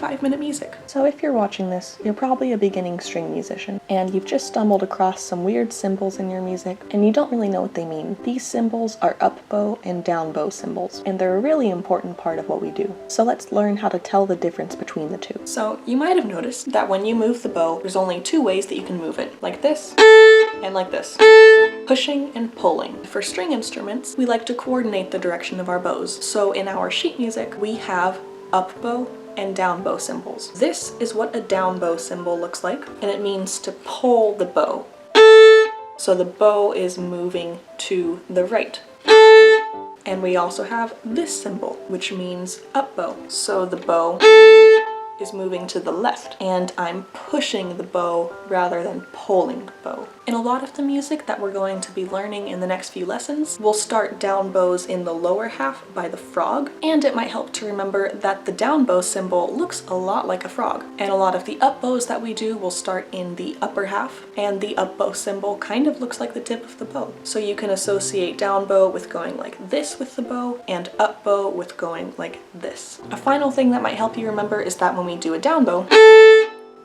5-minute music. So if you're watching this, you're probably a beginning string musician, and you've just stumbled across some weird symbols in your music, and you don't really know what they mean. These symbols are upbow and downbow symbols, and they're a really important part of what we do. So let's learn how to tell the difference between the two. So you might have noticed that when you move the bow, there's only 2 ways that you can move it, like this and like this. Pushing and pulling. For string instruments, we like to coordinate the direction of our bows. So in our sheet music, we have upbow and downbow symbols. This is what a downbow symbol looks like, and it means to pull the bow. So the bow is moving to the right. And we also have this symbol, which means upbow. So the bow is moving to the left, and I'm pushing the bow rather than pulling the bow. In a lot of the music that we're going to be learning in the next few lessons, we'll start down bows in the lower half by the frog, and it might help to remember that the downbow symbol looks a lot like a frog. And a lot of the up bows that we do will start in the upper half, and the upbow symbol kind of looks like the tip of the bow. So you can associate downbow with going like this with the bow, and upbow with going like this. A final thing that might help you remember is that when we do a downbow,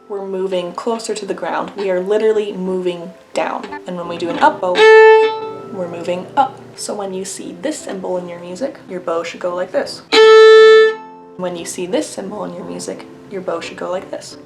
we're moving closer to the ground. We are literally moving down. And when we do an upbow, we're moving up. So when you see this symbol in your music, your bow should go like this. When you see this symbol in your music, your bow should go like this.